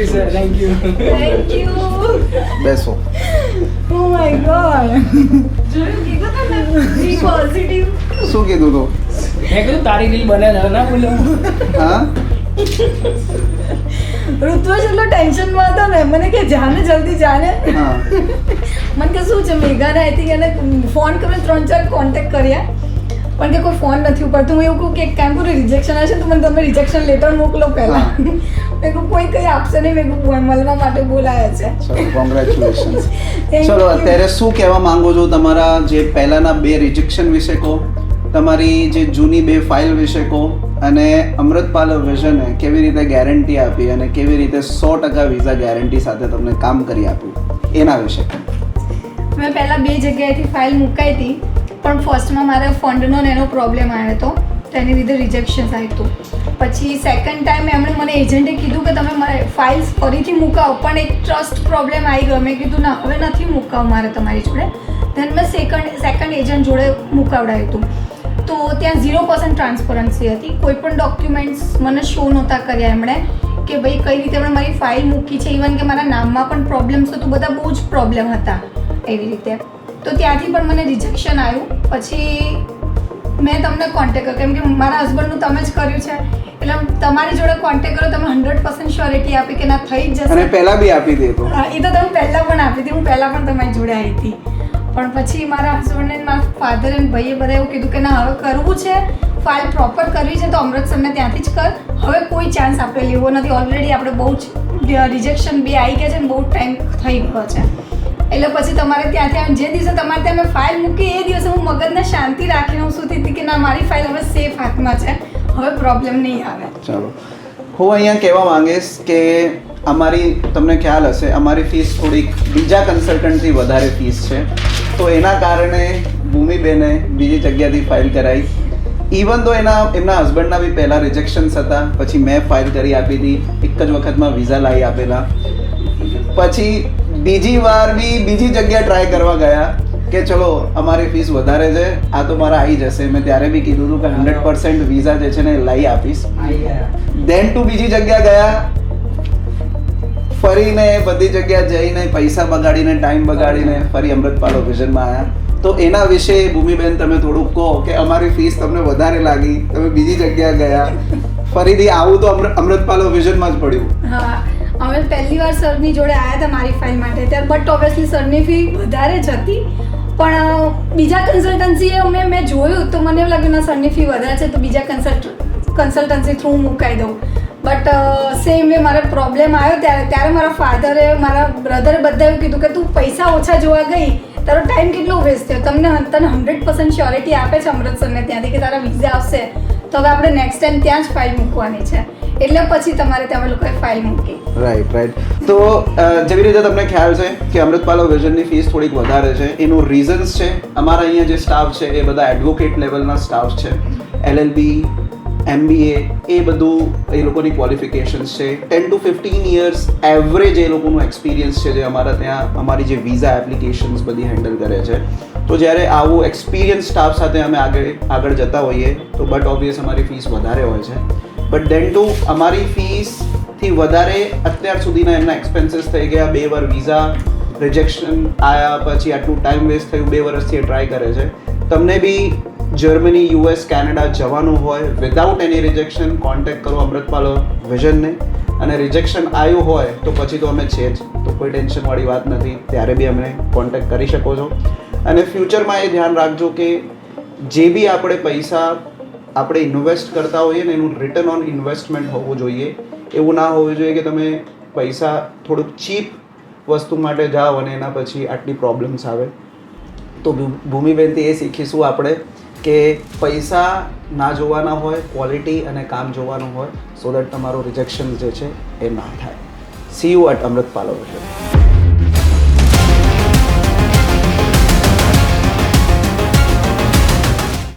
you sir, thank you. Thank you. બેસો. Oh my god. જોયું કીધું તમે બી પોઝિટિવ. શું કીધું તું? મેં કીધું તારી રીલ બને ના બોલો. હા ઋત્વેશ એટલો ટેન્શનમાં હતો ને, મને કે જાને જલ્દી જાને. હા મને કે શું છે, મેઘાને આઈ થિંક એને ફોન કર્યો, 3-4 કોન્ટેક્ટ કર્યા પણ કે કોઈ ફોન નથી ઉપાડતું. હું એવું કહું કે એક કામ કરું, રિજેક્શન આવશે તો મને તમે રિજેક્શન લેટર મોકલો પહેલાં. મેં કહું કોઈ કંઈ આપશે નહીં, મેં કહું મળવા માટે બોલાયા છે. ચલો કોંગ્રેચ્યુલેશન્સ. Thank ચલો you. અત્યારે શું કહેવા માંગો છો? તમારા જે પહેલાના 2 રિજેક્શન વિશે કહો, તમારી જે જૂની 2 ફાઇલ વિશે કહો, અને અમૃતપાલ વિઝને કેવી રીતે ગેરંટી આપી અને કેવી રીતે 100% વિઝા ગેરંટી સાથે તમને કામ કરી આપ્યું એના વિશે. મેં પહેલાં 2 જગ્યાએથી ફાઇલ મુકાઈ હતી, પણ ફર્સ્ટમાં મારે ફંડનો ને એનો પ્રોબ્લેમ આવ્યો હતો, તો એની લીધે રિજેક્શન આવ્યું હતું. પછી સેકન્ડ ટાઈમ એમણે મને એજન્ટે કીધું કે તમે મારે ફાઇલ્સ ફરીથી મુકાવો, પણ એક ટ્રસ્ટ પ્રોબ્લેમ આવી ગયો. મેં કીધું ના, હવે નથી મુકાવું મારે તમારી જોડે. ધેન મેં સેકન્ડ એજન્ટ જોડે મુકાવડાવ્યું હતું. તો ત્યાં 0% ટ્રાન્સપરન્સી હતી. કોઈ પણ ડોક્યુમેન્ટ્સ મને શો નહોતા કર્યા એમણે કે ભાઈ કઈ રીતે એમણે મારી ફાઇલ મૂકી છે. ઇવન કે મારા નામમાં પણ પ્રોબ્લેમ્સ હતું, બધા બહુ જ પ્રોબ્લેમ હતા એવી રીતે. તો ત્યાંથી પણ મને રિજેક્શન આવ્યું. પછી મેં તમને કોન્ટેક્ટ કર્યો, કેમ કે મારા હસબન્ડનું તમે જ કર્યું છે, એટલે તમારી જોડે કોન્ટેક્ટ કર્યો. તમે 100% શ્યોરિટી આપી કે ના થઈ જ જશે. અને પહેલા બી આપી દે તો એ તો તમે પહેલાં પણ આપી હતી, હું પહેલાં પણ તમારી જોડે આવી હતી. પણ પછી મારા હસબન્ડને મારા ફાધર અને ભાઈએ બધા એવું કીધું કે ના, હવે કરવું છે, ફાઇલ પ્રોપર કરવી છે તો અમૃતસરને ત્યાંથી જ કર. હવે કોઈ ચાન્સ આપણે લેવો નથી. ઓલરેડી આપણે બહુ જ રિજેક્શન 2 આવી ગયા છે ને બહુ ટાઈમ થઈ ગયો છે. એટલે પછી તમારે ત્યાંથી જે દિવસે તમારે ત્યાં મેં ફાઇલ મૂકી એ દિવસે હું મગજને શાંતિ રાખીને હું સુતી હતી કે ના, મારી ફાઇલ હવે સેફ હાથમાં છે, હવે પ્રોબ્લેમ નહીં આવે. ચાલો, હું અહીંયા કહેવા માંગીશ કે અમારી, તમને ખ્યાલ હશે, અમારી ફીસ થોડીક બીજા કન્સલ્ટન્ટથી વધારે ફીસ છે. તો એના કારણે ભૂમિબેને બીજી જગ્યાથી ફાઇલ કરાવી. ઇવન તો એમના હસબન્ડના બી પહેલાં રિજેક્શન્સ હતા, પછી મેં ફાઇલ કરી આપી હતી, એક જ વખતમાં વિઝા લાવી આપેલા. પછી બીજી વાર બી બીજી જગ્યા ટ્રાય કરવા ગયા કે ચલો અમારી ફીસ વધારે છે, આ તો મારા આવી જશે. મેં ત્યારે બી કીધું હતું કે 100% વિઝા જે છે ને લાવી આપીશ. ધેન ટુ બીજી જગ્યા ગયા, ફરીને બધી જગ્યા જઈને પૈસા બગાડીને, ટાઈમ બગાડીને ફરી અમૃતપાલ વિઝનમાં આવ્યા. તો એના વિશે ભૂમિબેન તમે થોડુંક કહો કે અમારી ફીસ તમને વધારે લાગી, તમે બીજી જગ્યા ગયા, ફરીથી આવું તો અમૃતપાલ વિઝનમાં જ પડ્યું. હા, અમે પહેલી વાર સરની જોડે આવ્યા હતા મારી ફાઇલ માટે ત્યારે, બટ ઓબ્વિયસલી સરની ફી વધારે જ હતી. પણ બીજા કન્સલ્ટન્સીએ મેં જોયું તો મને એવું લાગ્યું ના, સરની ફી વધારે છે તો બીજા કન્સલ્ટન્સી થ્રુ મુકાઈ દઉં. બટ સેમ વે મારે પ્રોબ્લેમ આવ્યો ત્યારે મારા ફાધરે, મારા બ્રધરે બધા એવું કીધું કે તું પૈસા ઓછા જોવા ગઈ, તારો ટાઈમ કેટલો વેસ્ટ થયો. તને 100% શ્યોરિટી આપે છે અમૃતસરને ત્યાંથી કે તારા વિઝા આવશે, તો હવે આપણે નેક્સ્ટ ટાઈમ ત્યાં જ ફાઇલ મૂકવાની છે. એટલે પછી તમારે ત્યાં લોકોએ ફાઇલ મૂકી. રાઈટ. તો જેવી રીતે તમને ખ્યાલ છે કે અમૃતપાલ વિઝનની ફીસ થોડીક વધારે છે, એનું રીઝન્સ છે અમારા અહીંયા જે સ્ટાફ છે એ બધા એડવોકેટ લેવલના સ્ટાફ છે. LLB, MBA એ બધું એ લોકોની ક્વોલિફિકેશન્સ છે. 10 to 15 years એવરેજ એ લોકોનું એક્સપિરિયન્સ છે જે અમારા ત્યાં અમારી જે વિઝા એપ્લિકેશન્સ બધી હેન્ડલ કરે છે. તો જ્યારે આવું એક્સપિરિયન્સ સ્ટાફ સાથે અમે આગળ જતા હોઈએ તો બટ ઓબ્વિયસ અમારી ફીસ વધારે હોય છે. બટ ધેન ટુ અમારી ફીસથી વધારે અત્યાર સુધીના એમના એક્સપેન્સીસ થઈ ગયા. 2 વાર વિઝા રિજેક્શન આવ્યા, પછી આટલું ટાઈમ વેસ્ટ થયું, 2 વર્ષથી એ ટ્રાય કરે છે. તમને બી જર્મની, US, કેનેડા જવાનું હોય વિધાઉટ એની રિજેક્શન, કોન્ટેક્ટ કરો અમૃતપાલ વિઝનને. અને રિજેક્શન આવ્યું હોય તો પછી તો અમે છે જ, તો કોઈ ટેન્શનવાળી વાત નથી, ત્યારે બી અમને કોન્ટેક્ટ કરી શકો છો. અને ફ્યુચરમાં એ ધ્યાન રાખજો કે જે બી આપણે પૈસા આપણે ઇન્વેસ્ટ કરતા હોઈએ ને એનું રિટર્ન ઓન ઇન્વેસ્ટમેન્ટ હોવું જોઈએ. એવું ના હોવું જોઈએ કે તમે પૈસા થોડુંક ચીપ વસ્તુ માટે જાઓ અને એના પછી આટલી પ્રોબ્લેમ્સ આવે. તો ભૂમિબેનથી એ શીખીશું આપણે કે પૈસા ના જોવાના હોય, ક્વોલિટી અને કામ જોવાનું હોય, સો દેટ તમારું રિજેક્શન જે છે એ ના થાય. See you at Amritpal vision.